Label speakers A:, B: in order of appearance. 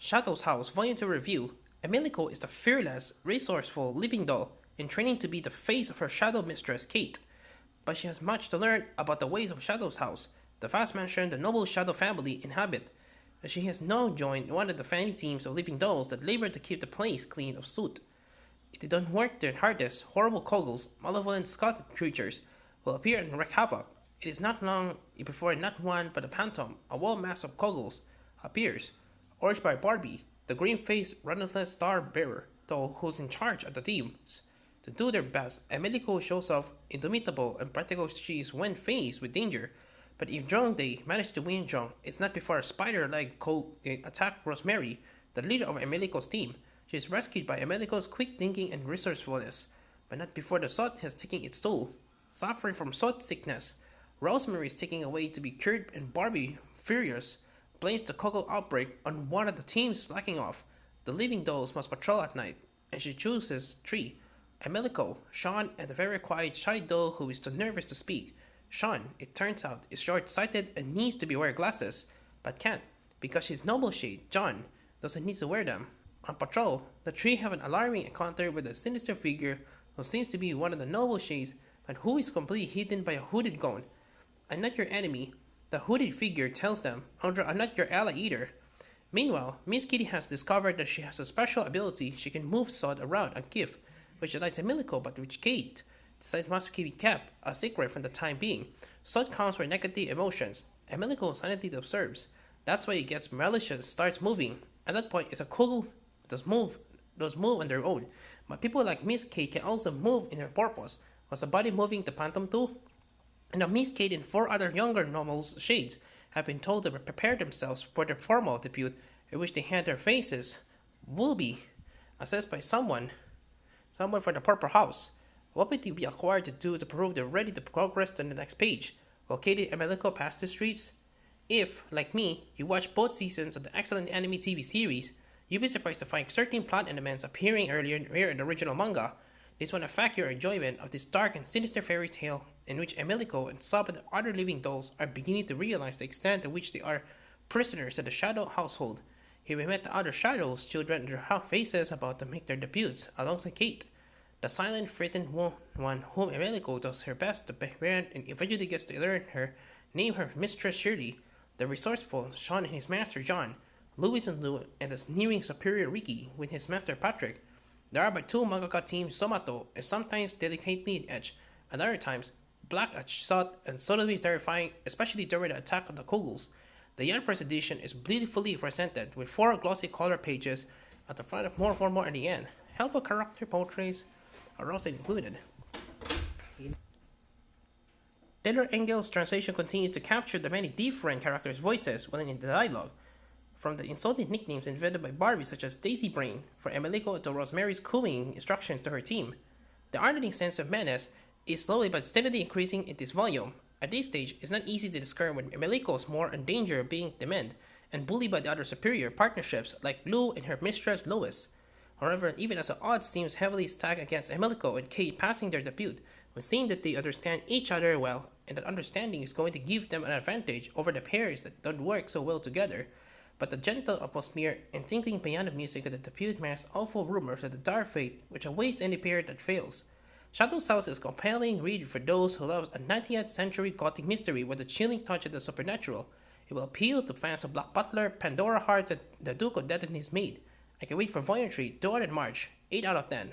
A: Shadow's House Volume 2 Review. Emilico is the fearless, resourceful living doll in training to be the face of her shadow mistress, Kate. But she has much to learn about the ways of Shadow's House, the fast mansion the noble Shadow family inhabit, as she has now joined one of the fanny teams of living dolls that labor to keep the place clean of soot. If they don't work their hardest, horrible Kogels, malevolent Scott creatures, will appear and wreak havoc. It is not long before not one but a phantom, a wall mass of Kogels, appears, urged by Barbie, the green-faced, relentless star-bearer, doll who's in charge of the teams. To do their best, Emilico shows off indomitable and practical she's when faced with danger. But if Drone Day managed to win Drone, it's not before a spider-like attack Rosemary, the leader of Emilico's team. She is rescued by Emilico's quick thinking and resourcefulness, but not before the salt has taken its toll. Suffering from salt sickness, Rosemary is taken away to be cured, and Barbie, furious, blames the Kogel outbreak on one of the teams slacking off. The living dolls must patrol at night, and she chooses three: Emilico, Sean, and the very quiet shy doll who is too nervous to speak. Sean, it turns out, is short-sighted and needs to wear glasses, but can't, because his noble shade, John, doesn't need to wear them. On patrol, the three have an alarming encounter with a sinister figure who seems to be one of the noble shades, but who is completely hidden by a hooded gown. "I'm not your enemy," the hooded figure tells them. "I'm not your ally either." Meanwhile, Miss Kitty has discovered that she has a special ability. She can move Sod around a gift, which delights Emilico, but which Kate decides must be kept a secret for the time being. Sod comes for negative emotions. Emilico silently observes. That's why he gets malicious, starts moving. At that point, it's a Kugel does move on their own. But people like Miss Kate can also move in her purpose. Was the body moving to Phantom too? And now Miss Kate and four other younger normal shades have been told to prepare themselves for their formal debut, in which they hand their faces will be assessed by someone for the Purple House. What would they be required to do to prove they're ready to progress to the next page? Will Katie and Emilico pass the streets? If, like me, you watch both seasons of the excellent anime TV series, you'd be surprised to find certain plot elements appearing earlier in the original manga. This will affect your enjoyment of this dark and sinister fairy tale in which Emilico and some of the other living dolls are beginning to realize the extent to which they are prisoners of the Shadow household. Here we met the other Shadows children and their faces about to make their debuts alongside Kate, the silent, frightened one whom Emilico does her best to befriend and eventually gets to learn her, name her Mistress Shirley, the resourceful Sean and his master John, Louis and Lou, and the sneering superior Ricky with his master Patrick. There are but two mangaka teams, Somato is sometimes delicately edged, and other times black as soot and subtly terrifying, especially during the attack of the Kogels. The Young Press edition is beautifully presented with four glossy color pages at the front of more at the end. Helpful character portraits are also included. Taylor Engel's translation continues to capture the many different characters' voices within the dialogue, from the insulting nicknames invented by Barbie such as Daisy Brain for Emilico to Rosemary's cooing instructions to her team. The unending sense of menace is slowly but steadily increasing in this volume. At this stage, it's not easy to discern when Emilico is more in danger of being demented and bullied by the other superior partnerships like Lou and her mistress Lois. However, even as the odds seems heavily stacked against Emilico and Kate passing their debut, when seeing that they understand each other well and that understanding is going to give them an advantage over the pairs that don't work so well together. But the gentle atmosphere and tinkling piano music of the debut masks awful rumors of the dark fate which awaits any pair that fails. Shadow's House is a compelling read for those who love a 19th century gothic mystery with a chilling touch of the supernatural. It will appeal to fans of Black Butler, Pandora Hearts, and The Duke of Destiny's Maid. I can wait for Volume 3, 2 in March, 8 out of 10.